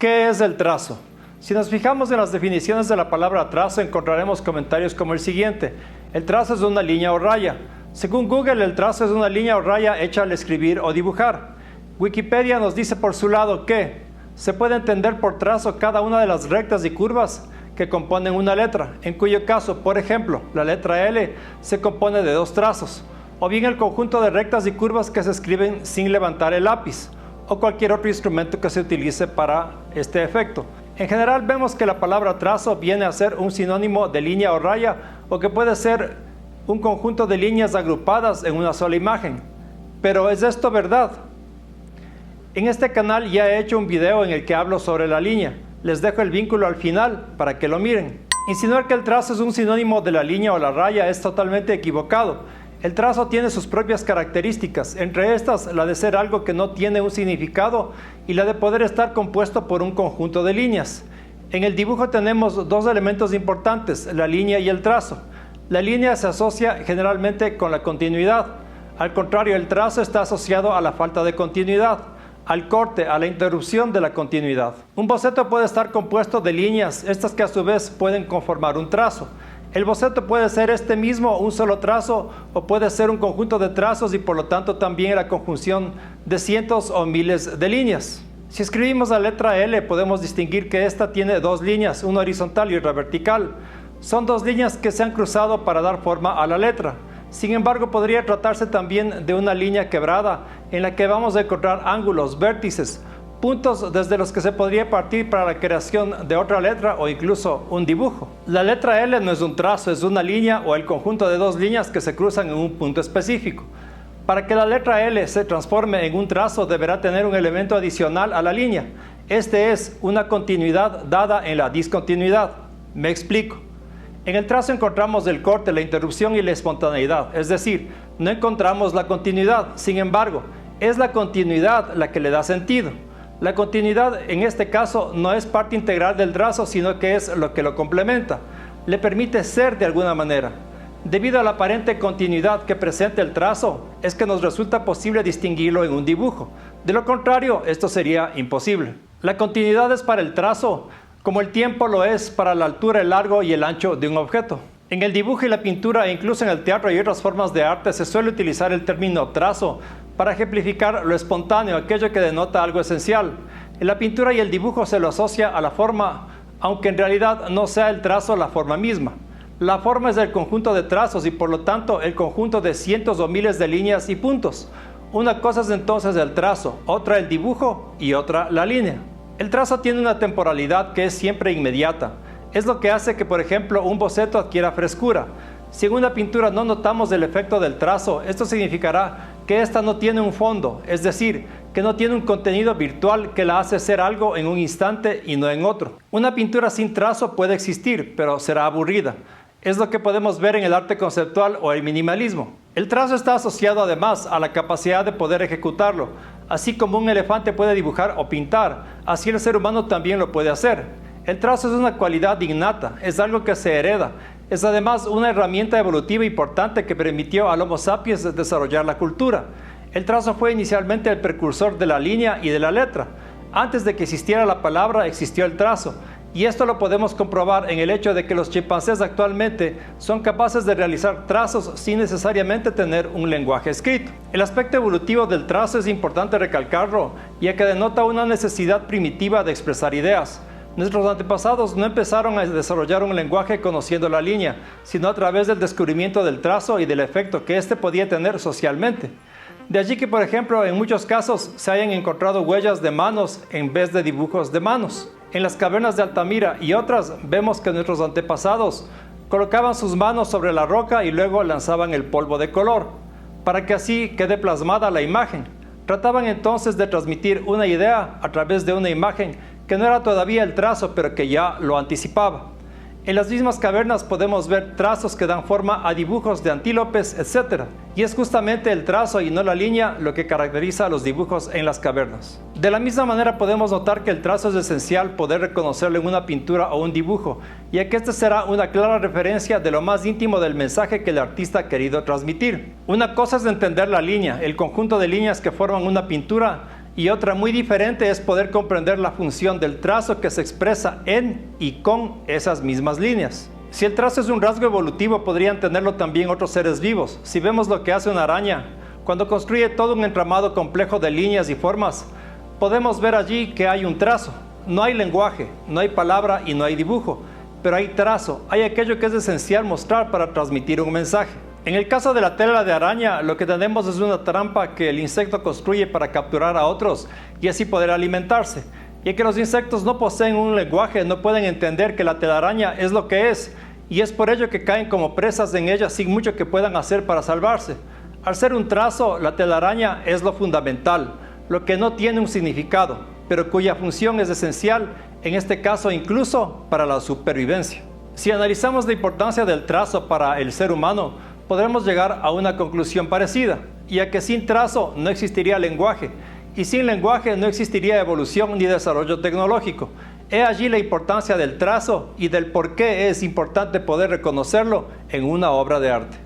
¿Qué es el trazo? Si nos fijamos en las definiciones de la palabra trazo, encontraremos comentarios como el siguiente. El trazo es una línea o raya. Según Google, el trazo es una línea o raya hecha al escribir o dibujar. Wikipedia nos dice por su lado que se puede entender por trazo cada una de las rectas y curvas que componen una letra, en cuyo caso, por ejemplo, la letra L se compone de dos trazos, o bien el conjunto de rectas y curvas que se escriben sin levantar el lápiz, o cualquier otro instrumento que se utilice para este efecto. En general vemos que la palabra trazo viene a ser un sinónimo de línea o raya, o que puede ser un conjunto de líneas agrupadas en una sola imagen. Pero ¿es esto verdad? En este canal ya he hecho un video en el que hablo sobre la línea. Les dejo el vínculo al final para que lo miren. Insinuar que el trazo es un sinónimo de la línea o la raya es totalmente equivocado. El trazo tiene sus propias características, entre estas la de ser algo que no tiene un significado y la de poder estar compuesto por un conjunto de líneas. En el dibujo tenemos dos elementos importantes, la línea y el trazo. La línea se asocia generalmente con la continuidad. Al contrario, el trazo está asociado a la falta de continuidad, al corte, a la interrupción de la continuidad. Un boceto puede estar compuesto de líneas, estas que a su vez pueden conformar un trazo. El boceto puede ser este mismo, un solo trazo, o puede ser un conjunto de trazos y por lo tanto también la conjunción de cientos o miles de líneas. Si escribimos la letra L, podemos distinguir que esta tiene dos líneas, una horizontal y otra vertical. Son dos líneas que se han cruzado para dar forma a la letra. Sin embargo, podría tratarse también de una línea quebrada en la que vamos a encontrar ángulos, vértices, puntos desde los que se podría partir para la creación de otra letra o incluso un dibujo. La letra L no es un trazo, es una línea o el conjunto de dos líneas que se cruzan en un punto específico. Para que la letra L se transforme en un trazo, deberá tener un elemento adicional a la línea. Este es una continuidad dada en la discontinuidad. Me explico. En el trazo encontramos el corte, la interrupción y la espontaneidad, es decir, no encontramos la continuidad. Sin embargo, es la continuidad la que le da sentido. La continuidad en este caso no es parte integral del trazo, sino que es lo que lo complementa. Le permite ser de alguna manera. Debido a la aparente continuidad que presenta el trazo, es que nos resulta posible distinguirlo en un dibujo. De lo contrario, esto sería imposible. La continuidad es para el trazo como el tiempo lo es para la altura, el largo y el ancho de un objeto. En el dibujo y la pintura, e incluso en el teatro y otras formas de arte, se suele utilizar el término trazo para ejemplificar lo espontáneo, aquello que denota algo esencial. En la pintura y el dibujo se lo asocia a la forma, aunque en realidad no sea el trazo la forma misma. La forma es el conjunto de trazos y por lo tanto el conjunto de cientos o miles de líneas y puntos. Una cosa es entonces el trazo, otra el dibujo y otra la línea. El trazo tiene una temporalidad que es siempre inmediata. Es lo que hace que, por ejemplo, un boceto adquiera frescura. Si en una pintura no notamos el efecto del trazo, esto significará que ésta no tiene un fondo, es decir, que no tiene un contenido virtual que la hace ser algo en un instante y no en otro. Una pintura sin trazo puede existir, pero será aburrida. Es lo que podemos ver en el arte conceptual o el minimalismo. El trazo está asociado además a la capacidad de poder ejecutarlo. Así como un elefante puede dibujar o pintar, así el ser humano también lo puede hacer. El trazo es una cualidad innata, es algo que se hereda. Es además una herramienta evolutiva importante que permitió al Homo sapiens desarrollar la cultura. El trazo fue inicialmente el precursor de la línea y de la letra. Antes de que existiera la palabra, existió el trazo. Y esto lo podemos comprobar en el hecho de que los chimpancés actualmente son capaces de realizar trazos sin necesariamente tener un lenguaje escrito. El aspecto evolutivo del trazo es importante recalcarlo, ya que denota una necesidad primitiva de expresar ideas. Nuestros antepasados no empezaron a desarrollar un lenguaje conociendo la línea, sino a través del descubrimiento del trazo y del efecto que éste podía tener socialmente. De allí que, por ejemplo, en muchos casos se hayan encontrado huellas de manos en vez de dibujos de manos. En las cavernas de Altamira y otras vemos que nuestros antepasados colocaban sus manos sobre la roca y luego lanzaban el polvo de color, para que así quede plasmada la imagen. Trataban entonces de transmitir una idea a través de una imagen que no era todavía el trazo, pero que ya lo anticipaba. En las mismas cavernas podemos ver trazos que dan forma a dibujos de antílopes, etc. Y es justamente el trazo y no la línea lo que caracteriza a los dibujos en las cavernas. De la misma manera podemos notar que el trazo es esencial poder reconocerlo en una pintura o un dibujo, ya que este será una clara referencia de lo más íntimo del mensaje que el artista ha querido transmitir. Una cosa es entender la línea, el conjunto de líneas que forman una pintura, Y otra muy diferente es poder comprender la función del trazo que se expresa en y con esas mismas líneas. Si el trazo es un rasgo evolutivo, podrían tenerlo también otros seres vivos. Si vemos lo que hace una araña, cuando construye todo un entramado complejo de líneas y formas, podemos ver allí que hay un trazo. No hay lenguaje, no hay palabra y no hay dibujo, pero hay trazo, hay aquello que es esencial mostrar para transmitir un mensaje. En el caso de la tela de araña, lo que tenemos es una trampa que el insecto construye para capturar a otros y así poder alimentarse. Y que los insectos no poseen un lenguaje, no pueden entender que la telaraña es lo que es, y es por ello que caen como presas en ella sin mucho que puedan hacer para salvarse. Al ser un trazo, la telaraña es lo fundamental, lo que no tiene un significado, pero cuya función es esencial, en este caso incluso para la supervivencia. Si analizamos la importancia del trazo para el ser humano, podremos llegar a una conclusión parecida, ya que sin trazo no existiría lenguaje, y sin lenguaje no existiría evolución ni desarrollo tecnológico. He allí la importancia del trazo y del por qué es importante poder reconocerlo en una obra de arte.